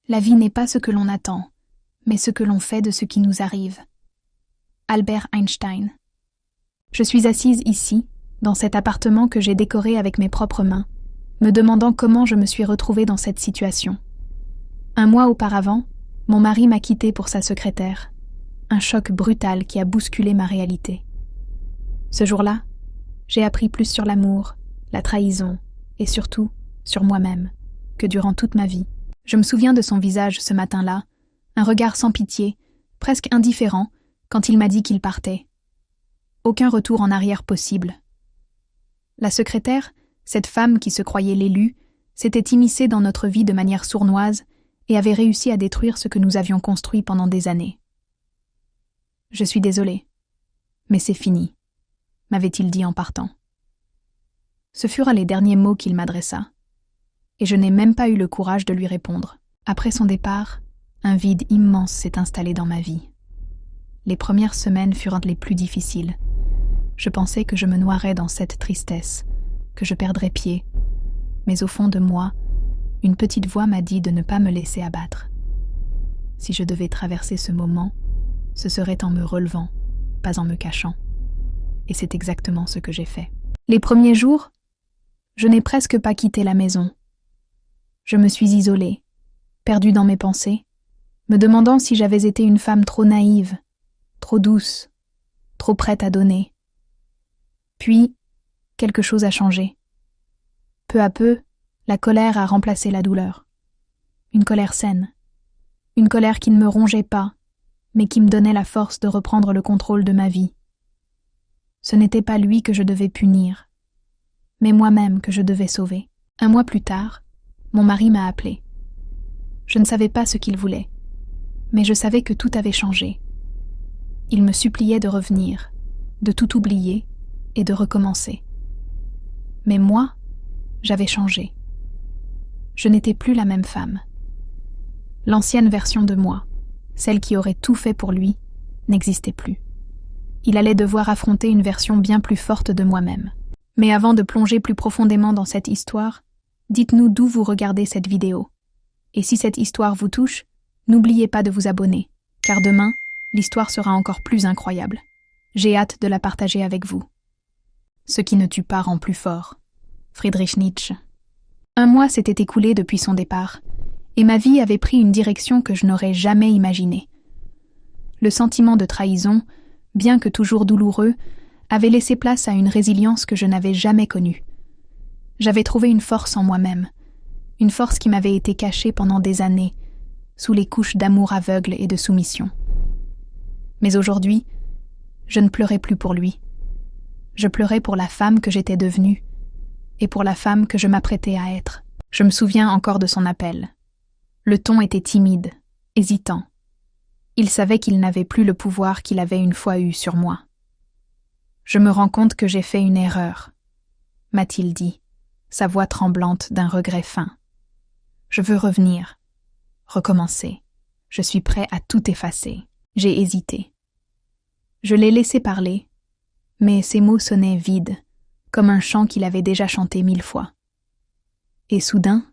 La vie n'est pas ce que l'on attend, mais ce que l'on fait de ce qui nous arrive. Albert Einstein. Je suis assise ici, dans cet appartement que j'ai décoré avec mes propres mains, me demandant comment je me suis retrouvée dans cette situation. 1 mois auparavant, mon mari m'a quittée pour sa secrétaire. Un choc brutal qui a bousculé ma réalité. Ce jour-là, j'ai appris plus sur l'amour, la trahison et surtout sur moi-même que durant toute ma vie. Je me souviens de son visage ce matin-là, un regard sans pitié, presque indifférent, quand il m'a dit qu'il partait. Aucun retour en arrière possible. La secrétaire, cette femme qui se croyait l'élue, s'était immiscée dans notre vie de manière sournoise et avait réussi à détruire ce que nous avions construit pendant des années. « Je suis désolée, mais c'est fini », m'avait-il dit en partant. Ce furent les derniers mots qu'il m'adressa, et je n'ai même pas eu le courage de lui répondre. Après son départ, un vide immense s'est installé dans ma vie. Les premières semaines furent les plus difficiles. Je pensais que je me noierais dans cette tristesse, que je perdrais pied, mais au fond de moi, une petite voix m'a dit de ne pas me laisser abattre. Si je devais traverser ce moment, ce serait en me relevant, pas en me cachant. Et c'est exactement ce que j'ai fait. Les premiers jours, je n'ai presque pas quitté la maison. Je me suis isolée, perdue dans mes pensées, me demandant si j'avais été une femme trop naïve, trop douce, trop prête à donner. Puis, quelque chose a changé. Peu à peu, la colère a remplacé la douleur. Une colère saine. Une colère qui ne me rongeait pas, mais qui me donnait la force de reprendre le contrôle de ma vie. Ce n'était pas lui que je devais punir, mais moi-même que je devais sauver. 1 mois plus tard, mon mari m'a appelée. Je ne savais pas ce qu'il voulait, mais je savais que tout avait changé. Il me suppliait de revenir, de tout oublier et de recommencer. Mais moi, j'avais changé. Je n'étais plus la même femme. L'ancienne version de moi, celle qui aurait tout fait pour lui, n'existait plus. Il allait devoir affronter une version bien plus forte de moi-même. Mais avant de plonger plus profondément dans cette histoire, dites-nous d'où vous regardez cette vidéo. Et si cette histoire vous touche, n'oubliez pas de vous abonner, car demain, l'histoire sera encore plus incroyable. J'ai hâte de la partager avec vous. Ce qui ne tue pas rend plus fort. Friedrich Nietzsche. 1 mois s'était écoulé depuis son départ, et ma vie avait pris une direction que je n'aurais jamais imaginée. Le sentiment de trahison, bien que toujours douloureux, avait laissé place à une résilience que je n'avais jamais connue. J'avais trouvé une force en moi-même, une force qui m'avait été cachée pendant des années, sous les couches d'amour aveugle et de soumission. Mais aujourd'hui, je ne pleurais plus pour lui. Je pleurais pour la femme que j'étais devenue, et pour la femme que je m'apprêtais à être. Je me souviens encore de son appel. Le ton était timide, hésitant. Il savait qu'il n'avait plus le pouvoir qu'il avait une fois eu sur moi. « Je me rends compte que j'ai fait une erreur », m'a-t-il dit, sa voix tremblante d'un regret fin. « Je veux revenir, recommencer. Je suis prêt à tout effacer. » J'ai hésité. Je l'ai laissé parler, mais ses mots sonnaient vides, comme un chant qu'il avait déjà chanté 1000 fois. Et soudain,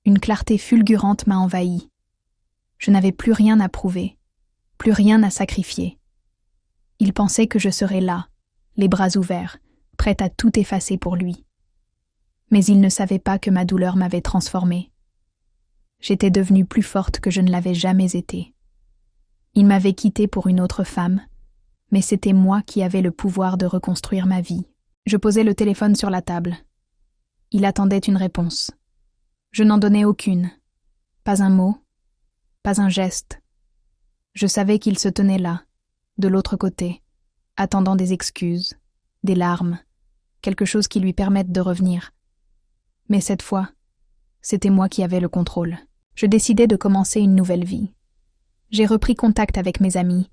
une clarté fulgurante m'a envahi. Je n'avais plus rien à prouver, plus rien à sacrifier. Il pensait que je serais là, les bras ouverts, prête à tout effacer pour lui. Mais il ne savait pas que ma douleur m'avait transformée. J'étais devenue plus forte que je ne l'avais jamais été. Il m'avait quittée pour une autre femme, mais c'était moi qui avais le pouvoir de reconstruire ma vie. Je posai le téléphone sur la table. Il attendait une réponse. Je n'en donnais aucune. Pas un mot, pas un geste. Je savais qu'il se tenait là, de l'autre côté, attendant des excuses, des larmes, quelque chose qui lui permette de revenir. Mais cette fois, c'était moi qui avais le contrôle. Je décidai de commencer une nouvelle vie. J'ai repris contact avec mes amis,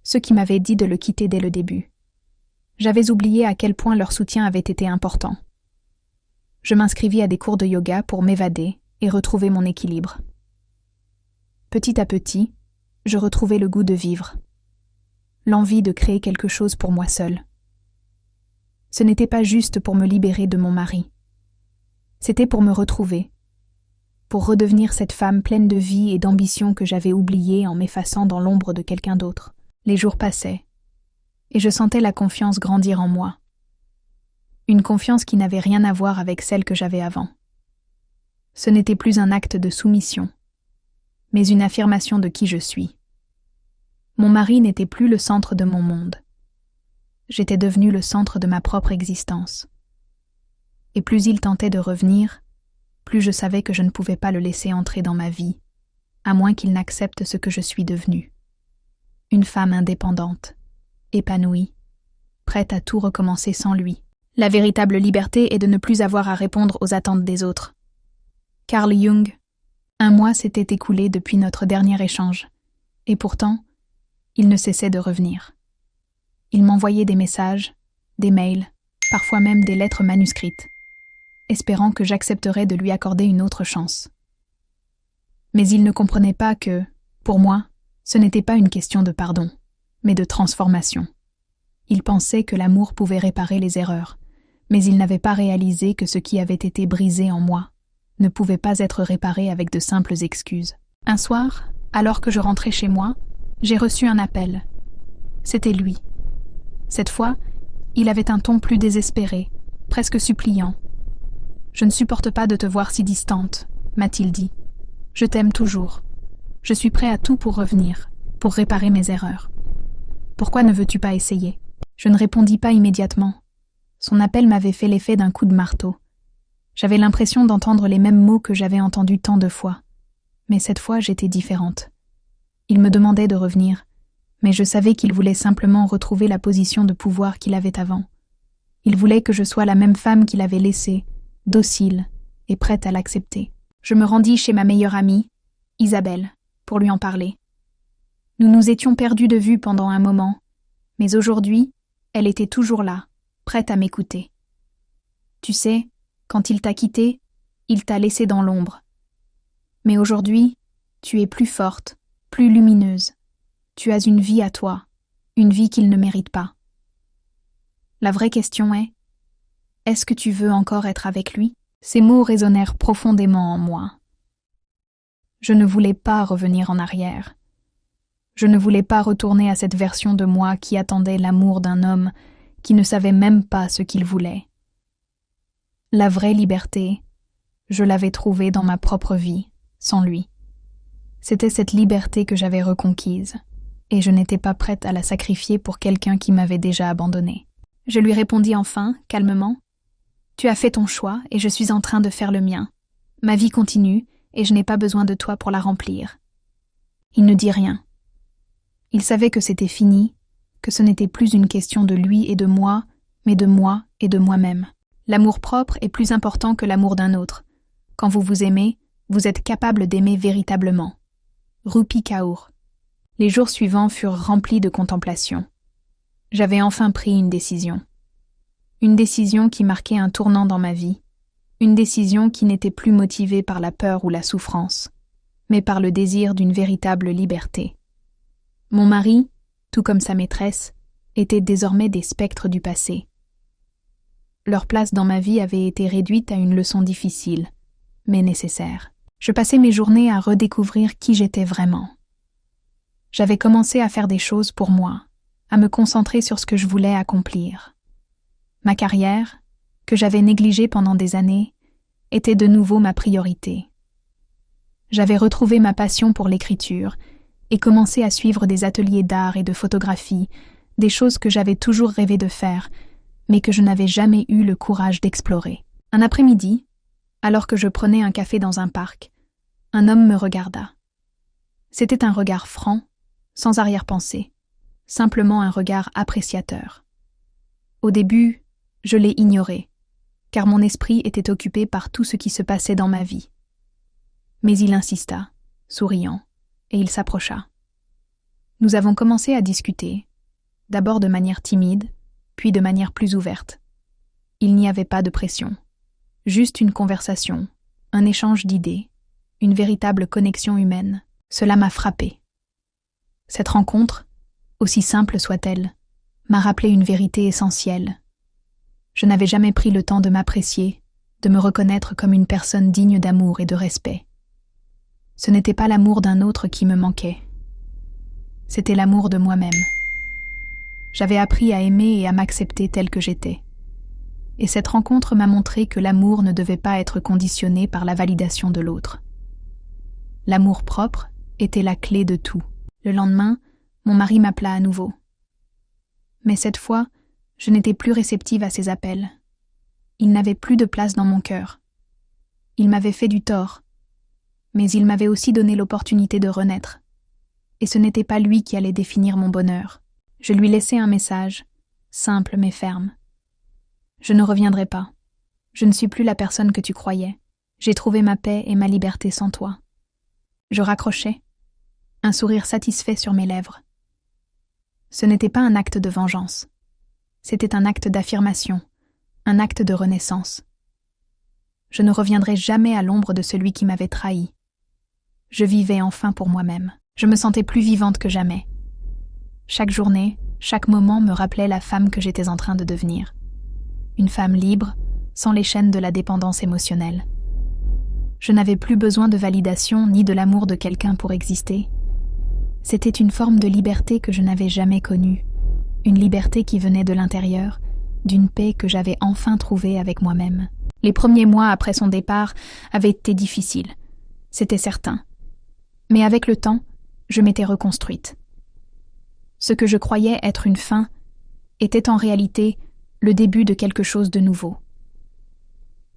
ceux qui m'avaient dit de le quitter dès le début. J'avais oublié à quel point leur soutien avait été important. Je m'inscrivis à des cours de yoga pour m'évader et retrouver mon équilibre. Petit à petit, je retrouvais le goût de vivre, l'envie de créer quelque chose pour moi seule. Ce n'était pas juste pour me libérer de mon mari. C'était pour me retrouver, pour redevenir cette femme pleine de vie et d'ambition que j'avais oubliée en m'effaçant dans l'ombre de quelqu'un d'autre. Les jours passaient, et je sentais la confiance grandir en moi. Une confiance qui n'avait rien à voir avec celle que j'avais avant. Ce n'était plus un acte de soumission, mais une affirmation de qui je suis. Mon mari n'était plus le centre de mon monde. J'étais devenue le centre de ma propre existence. Et plus il tentait de revenir, plus je savais que je ne pouvais pas le laisser entrer dans ma vie, à moins qu'il n'accepte ce que je suis devenue. Une femme indépendante, épanouie, prête à tout recommencer sans lui. La véritable liberté est de ne plus avoir à répondre aux attentes des autres. Carl Jung. 1 mois s'était écoulé depuis notre dernier échange, et pourtant, il ne cessait de revenir. Il m'envoyait des messages, des mails, parfois même des lettres manuscrites, espérant que j'accepterais de lui accorder une autre chance. Mais il ne comprenait pas que, pour moi, ce n'était pas une question de pardon, mais de transformation. Il pensait que l'amour pouvait réparer les erreurs, mais il n'avait pas réalisé que ce qui avait été brisé en moi ne pouvait pas être réparé avec de simples excuses. Un soir, alors que je rentrais chez moi, j'ai reçu un appel. C'était lui. Cette fois, il avait un ton plus désespéré, presque suppliant. « Je ne supporte pas de te voir si distante », m'a-t-il dit. « Je t'aime toujours. Je suis prêt à tout pour revenir, pour réparer mes erreurs. Pourquoi ne veux-tu pas essayer ?» Je ne répondis pas immédiatement. Son appel m'avait fait l'effet d'un coup de marteau. J'avais l'impression d'entendre les mêmes mots que j'avais entendus tant de fois. Mais cette fois, j'étais différente. Il me demandait de revenir, mais je savais qu'il voulait simplement retrouver la position de pouvoir qu'il avait avant. Il voulait que je sois la même femme qu'il avait laissée, docile et prête à l'accepter. Je me rendis chez ma meilleure amie, Isabelle, pour lui en parler. Nous nous étions perdus de vue pendant un moment, mais aujourd'hui, elle était toujours là, prête à m'écouter. Tu sais, quand il t'a quitté, il t'a laissé dans l'ombre. Mais aujourd'hui, tu es plus forte, plus lumineuse. Tu as une vie à toi, une vie qu'il ne mérite pas. La vraie question est, est-ce que tu veux encore être avec lui ? Ces mots résonnèrent profondément en moi. Je ne voulais pas revenir en arrière. Je ne voulais pas retourner à cette version de moi qui attendait l'amour d'un homme qui ne savait même pas ce qu'il voulait. La vraie liberté, je l'avais trouvée dans ma propre vie, sans lui. C'était cette liberté que j'avais reconquise, et je n'étais pas prête à la sacrifier pour quelqu'un qui m'avait déjà abandonnée. Je lui répondis enfin, calmement, « Tu as fait ton choix et je suis en train de faire le mien. Ma vie continue et je n'ai pas besoin de toi pour la remplir. » Il ne dit rien. Il savait que c'était fini, que ce n'était plus une question de lui et de moi, mais de moi et de moi-même. L'amour-propre est plus important que l'amour d'un autre. Quand vous vous aimez, vous êtes capable d'aimer véritablement. Rupi Kaur. Les jours suivants furent remplis de contemplation. J'avais enfin pris une décision. Une décision qui marquait un tournant dans ma vie. Une décision qui n'était plus motivée par la peur ou la souffrance, mais par le désir d'une véritable liberté. Mon mari, tout comme sa maîtresse, étaient désormais des spectres du passé. Leur place dans ma vie avait été réduite à une leçon difficile, mais nécessaire. Je passais mes journées à redécouvrir qui j'étais vraiment. J'avais commencé à faire des choses pour moi, à me concentrer sur ce que je voulais accomplir. Ma carrière, que j'avais négligée pendant des années, était de nouveau ma priorité. J'avais retrouvé ma passion pour l'écriture et commencé à suivre des ateliers d'art et de photographie, des choses que j'avais toujours rêvé de faire, mais que je n'avais jamais eu le courage d'explorer. Un après-midi, alors que je prenais un café dans un parc, un homme me regarda. C'était un regard franc, sans arrière-pensée, simplement un regard appréciateur. Au début, je l'ai ignoré, car mon esprit était occupé par tout ce qui se passait dans ma vie. Mais il insista, souriant, et il s'approcha. Nous avons commencé à discuter, d'abord de manière timide, puis de manière plus ouverte. Il n'y avait pas de pression, juste une conversation, un échange d'idées, une véritable connexion humaine. Cela m'a frappée. Cette rencontre, aussi simple soit-elle, m'a rappelé une vérité essentielle. Je n'avais jamais pris le temps de m'apprécier, de me reconnaître comme une personne digne d'amour et de respect. Ce n'était pas l'amour d'un autre qui me manquait. C'était l'amour de moi-même. J'avais appris à aimer et à m'accepter telle que j'étais. Et cette rencontre m'a montré que l'amour ne devait pas être conditionné par la validation de l'autre. L'amour propre était la clé de tout. Le lendemain, mon mari m'appela à nouveau. Mais cette fois, je n'étais plus réceptive à ses appels. Il n'avait plus de place dans mon cœur. Il m'avait fait du tort, mais il m'avait aussi donné l'opportunité de renaître. Et ce n'était pas lui qui allait définir mon bonheur. Je lui laissai un message, simple mais ferme. Je ne reviendrai pas. Je ne suis plus la personne que tu croyais. J'ai trouvé ma paix et ma liberté sans toi. Je raccrochai, un sourire satisfait sur mes lèvres. Ce n'était pas un acte de vengeance. C'était un acte d'affirmation, un acte de renaissance. Je ne reviendrai jamais à l'ombre de celui qui m'avait trahi. Je vivais enfin pour moi-même. Je me sentais plus vivante que jamais. Chaque journée, chaque moment me rappelait la femme que j'étais en train de devenir. Une femme libre, sans les chaînes de la dépendance émotionnelle. Je n'avais plus besoin de validation ni de l'amour de quelqu'un pour exister. C'était une forme de liberté que je n'avais jamais connue, une liberté qui venait de l'intérieur, d'une paix que j'avais enfin trouvée avec moi-même. Les premiers mois après son départ avaient été difficiles, c'était certain. Mais avec le temps, je m'étais reconstruite. Ce que je croyais être une fin était en réalité le début de quelque chose de nouveau.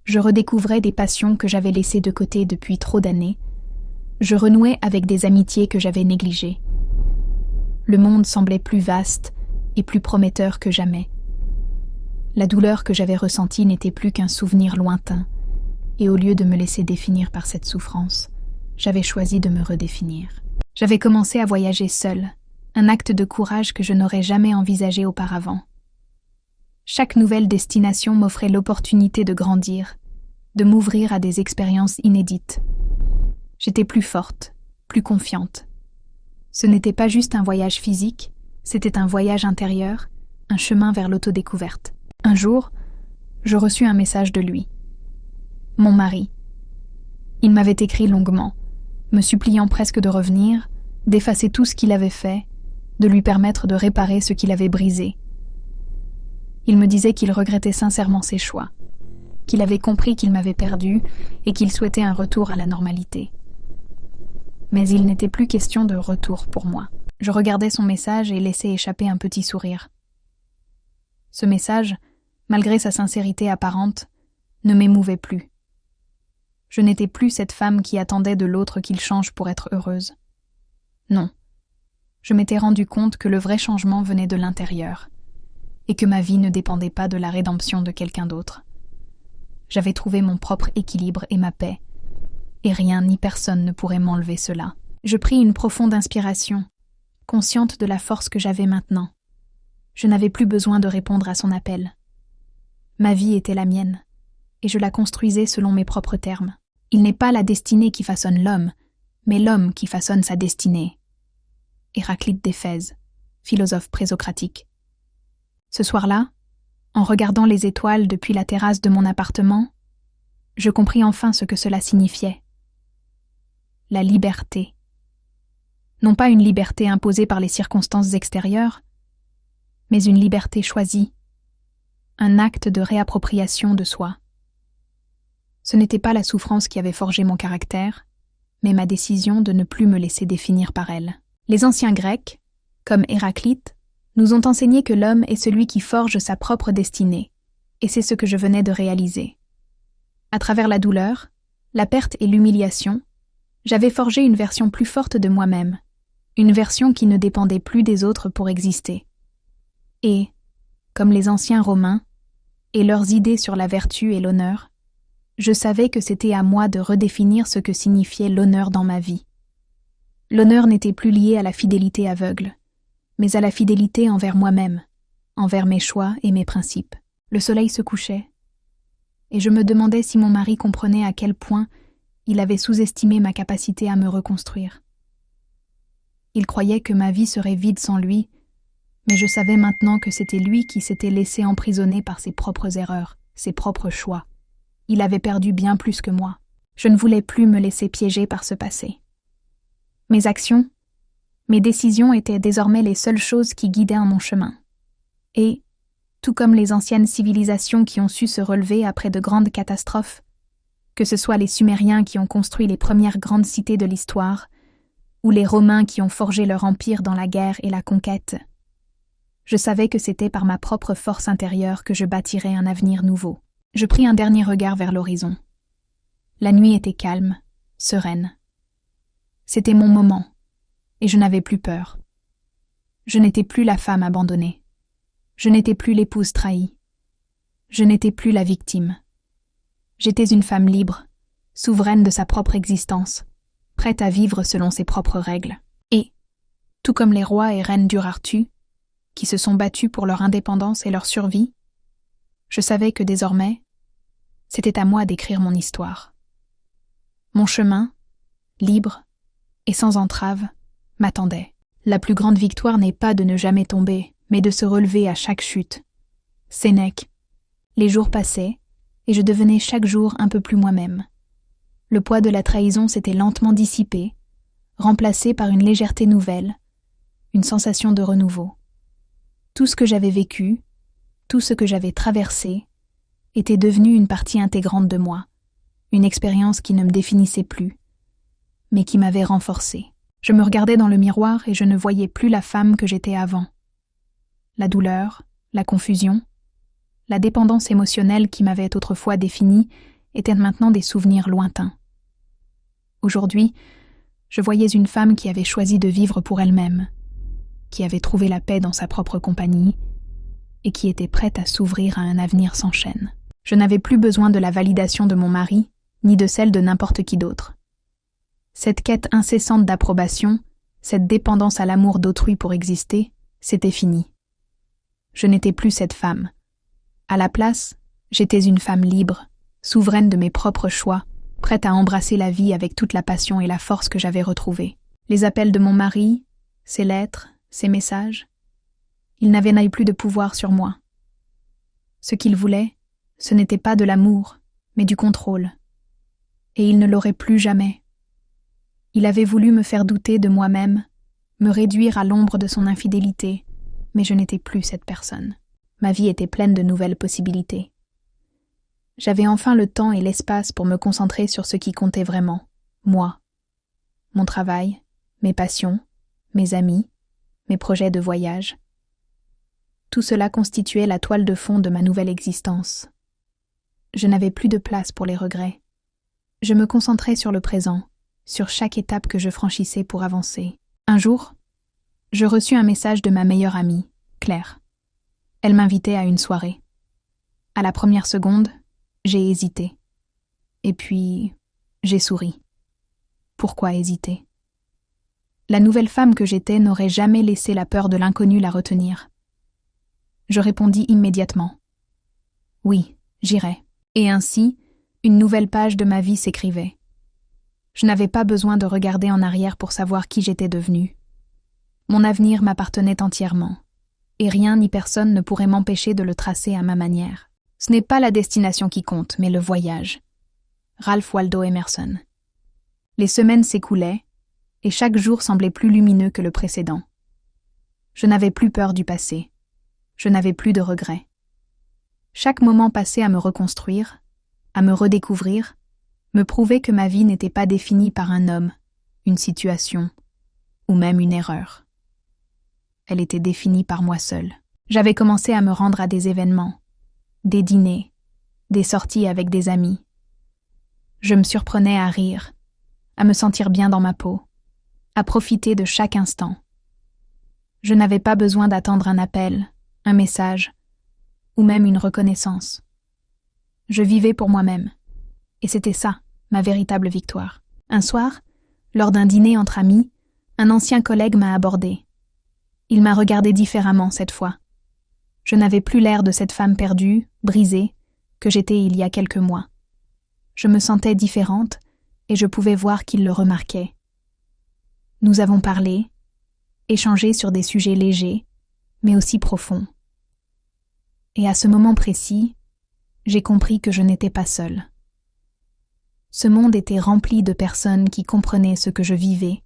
Je redécouvrais des passions que j'avais laissées de côté depuis trop d'années. Je renouais avec des amitiés que j'avais négligées. Le monde semblait plus vaste et plus prometteur que jamais. La douleur que j'avais ressentie n'était plus qu'un souvenir lointain, et au lieu de me laisser définir par cette souffrance, j'avais choisi de me redéfinir. J'avais commencé à voyager seule, un acte de courage que je n'aurais jamais envisagé auparavant. Chaque nouvelle destination m'offrait l'opportunité de grandir, de m'ouvrir à des expériences inédites. J'étais plus forte, plus confiante. Ce n'était pas juste un voyage physique, c'était un voyage intérieur, un chemin vers l'autodécouverte. Un jour, je reçus un message de lui. Mon mari. Il m'avait écrit longuement, me suppliant presque de revenir, d'effacer tout ce qu'il avait fait, de lui permettre de réparer ce qu'il avait brisé. Il me disait qu'il regrettait sincèrement ses choix, qu'il avait compris qu'il m'avait perdue et qu'il souhaitait un retour à la normalité. Mais il n'était plus question de retour pour moi. Je regardais son message et laissais échapper un petit sourire. Ce message, malgré sa sincérité apparente, ne m'émouvait plus. Je n'étais plus cette femme qui attendait de l'autre qu'il change pour être heureuse. Non. Je m'étais rendu compte que le vrai changement venait de l'intérieur, et que ma vie ne dépendait pas de la rédemption de quelqu'un d'autre. J'avais trouvé mon propre équilibre et ma paix, et rien ni personne ne pourrait m'enlever cela. Je pris une profonde inspiration, consciente de la force que j'avais maintenant. Je n'avais plus besoin de répondre à son appel. Ma vie était la mienne, et je la construisais selon mes propres termes. Il n'est pas la destinée qui façonne l'homme, mais l'homme qui façonne sa destinée. Héraclite d'Éphèse, philosophe présocratique. Ce soir-là, en regardant les étoiles depuis la terrasse de mon appartement, je compris enfin ce que cela signifiait. La liberté. Non pas une liberté imposée par les circonstances extérieures, mais une liberté choisie, un acte de réappropriation de soi. Ce n'était pas la souffrance qui avait forgé mon caractère, mais ma décision de ne plus me laisser définir par elle. Les anciens Grecs, comme Héraclite, nous ont enseigné que l'homme est celui qui forge sa propre destinée, et c'est ce que je venais de réaliser. À travers la douleur, la perte et l'humiliation, j'avais forgé une version plus forte de moi-même, une version qui ne dépendait plus des autres pour exister. Et, comme les anciens Romains, et leurs idées sur la vertu et l'honneur, je savais que c'était à moi de redéfinir ce que signifiait l'honneur dans ma vie. L'honneur n'était plus lié à la fidélité aveugle, mais à la fidélité envers moi-même, envers mes choix et mes principes. Le soleil se couchait, et je me demandais si mon mari comprenait à quel point il avait sous-estimé ma capacité à me reconstruire. Il croyait que ma vie serait vide sans lui, mais je savais maintenant que c'était lui qui s'était laissé emprisonner par ses propres erreurs, ses propres choix. Il avait perdu bien plus que moi. Je ne voulais plus me laisser piéger par ce passé. Mes actions, mes décisions étaient désormais les seules choses qui guidaient mon chemin. Et, tout comme les anciennes civilisations qui ont su se relever après de grandes catastrophes, que ce soit les Sumériens qui ont construit les premières grandes cités de l'histoire, ou les Romains qui ont forgé leur empire dans la guerre et la conquête, je savais que c'était par ma propre force intérieure que je bâtirais un avenir nouveau. Je pris un dernier regard vers l'horizon. La nuit était calme, sereine. C'était mon moment, et je n'avais plus peur. Je n'étais plus la femme abandonnée. Je n'étais plus l'épouse trahie. Je n'étais plus la victime. J'étais une femme libre, souveraine de sa propre existence, prête à vivre selon ses propres règles. Et, tout comme les rois et reines d'Urartu, qui se sont battus pour leur indépendance et leur survie, je savais que désormais, c'était à moi d'écrire mon histoire. Mon chemin, libre et sans entrave, m'attendait. La plus grande victoire n'est pas de ne jamais tomber, mais de se relever à chaque chute. Sénèque. Les jours passaient, et je devenais chaque jour un peu plus moi-même. Le poids de la trahison s'était lentement dissipé, remplacé par une légèreté nouvelle, une sensation de renouveau. Tout ce que j'avais vécu, tout ce que j'avais traversé, était devenu une partie intégrante de moi, une expérience qui ne me définissait plus, mais qui m'avait renforcée. Je me regardais dans le miroir et je ne voyais plus la femme que j'étais avant. La douleur, la confusion, la dépendance émotionnelle qui m'avait autrefois définie étaient maintenant des souvenirs lointains. Aujourd'hui, je voyais une femme qui avait choisi de vivre pour elle-même, qui avait trouvé la paix dans sa propre compagnie et qui était prête à s'ouvrir à un avenir sans chaîne. Je n'avais plus besoin de la validation de mon mari, ni de celle de n'importe qui d'autre. Cette quête incessante d'approbation, cette dépendance à l'amour d'autrui pour exister, c'était fini. Je n'étais plus cette femme. À la place, j'étais une femme libre, souveraine de mes propres choix, prête à embrasser la vie avec toute la passion et la force que j'avais retrouvée. Les appels de mon mari, ses lettres, ses messages, ils n'avaient plus de pouvoir sur moi. Ce qu'il voulait, ce n'était pas de l'amour, mais du contrôle. Et il ne l'aurait plus jamais. Il avait voulu me faire douter de moi-même, me réduire à l'ombre de son infidélité, mais je n'étais plus cette personne. Ma vie était pleine de nouvelles possibilités. J'avais enfin le temps et l'espace pour me concentrer sur ce qui comptait vraiment, moi. Mon travail, mes passions, mes amis, mes projets de voyage. Tout cela constituait la toile de fond de ma nouvelle existence. Je n'avais plus de place pour les regrets. Je me concentrais sur le présent, sur chaque étape que je franchissais pour avancer. Un jour, je reçus un message de ma meilleure amie, Claire. Elle m'invitait à une soirée. À la première seconde, j'ai hésité. Et puis, j'ai souri. Pourquoi hésiter? La nouvelle femme que j'étais n'aurait jamais laissé la peur de l'inconnu la retenir. Je répondis immédiatement. Oui, j'irai. Et ainsi, une nouvelle page de ma vie s'écrivait. Je n'avais pas besoin de regarder en arrière pour savoir qui j'étais devenue. Mon avenir m'appartenait entièrement, et rien ni personne ne pourrait m'empêcher de le tracer à ma manière. Ce n'est pas la destination qui compte, mais le voyage. Ralph Waldo Emerson. Les semaines s'écoulaient, et chaque jour semblait plus lumineux que le précédent. Je n'avais plus peur du passé. Je n'avais plus de regrets. Chaque moment passé à me reconstruire, à me redécouvrir, me prouvait que ma vie n'était pas définie par un homme, une situation, ou même une erreur. Elle était définie par moi seule. J'avais commencé à me rendre à des événements, des dîners, des sorties avec des amis. Je me surprenais à rire, à me sentir bien dans ma peau, à profiter de chaque instant. Je n'avais pas besoin d'attendre un appel, un message, ou même une reconnaissance. Je vivais pour moi-même, et c'était ça, ma véritable victoire. Un soir, lors d'un dîner entre amis, un ancien collègue m'a abordé. Il m'a regardé différemment cette fois. Je n'avais plus l'air de cette femme perdue, brisée, que j'étais il y a quelques mois. Je me sentais différente, et je pouvais voir qu'il le remarquait. Nous avons parlé, échangé sur des sujets légers, mais aussi profonds. Et à ce moment précis, j'ai compris que je n'étais pas seule. Ce monde était rempli de personnes qui comprenaient ce que je vivais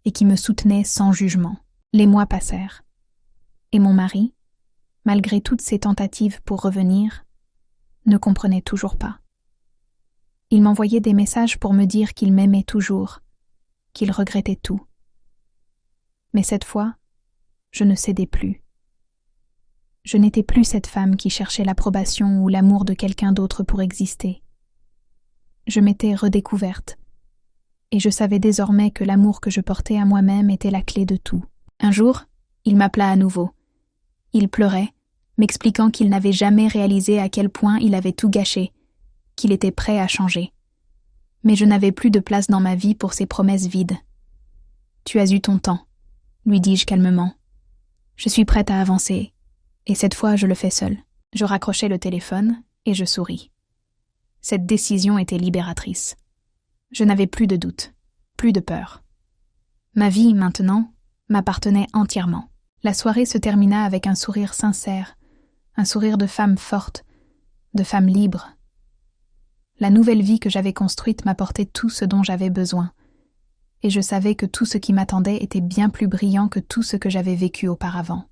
et qui me soutenait sans jugement. Les mois passèrent. Et mon mari, malgré toutes ses tentatives pour revenir, ne comprenait toujours pas. Il m'envoyait des messages pour me dire qu'il m'aimait toujours, qu'il regrettait tout. Mais cette fois, je ne cédais plus. Je n'étais plus cette femme qui cherchait l'approbation ou l'amour de quelqu'un d'autre pour exister. Je m'étais redécouverte, et je savais désormais que l'amour que je portais à moi-même était la clé de tout. Un jour, il m'appela à nouveau. Il pleurait, m'expliquant qu'il n'avait jamais réalisé à quel point il avait tout gâché, qu'il était prêt à changer. Mais je n'avais plus de place dans ma vie pour ces promesses vides. « Tu as eu ton temps », lui dis-je calmement. « Je suis prête à avancer, et cette fois je le fais seule. » Je raccrochai le téléphone et je souris. Cette décision était libératrice. Je n'avais plus de doute, plus de peur. Ma vie, maintenant, m'appartenait entièrement. La soirée se termina avec un sourire sincère, un sourire de femme forte, de femme libre. La nouvelle vie que j'avais construite m'apportait tout ce dont j'avais besoin, et je savais que tout ce qui m'attendait était bien plus brillant que tout ce que j'avais vécu auparavant.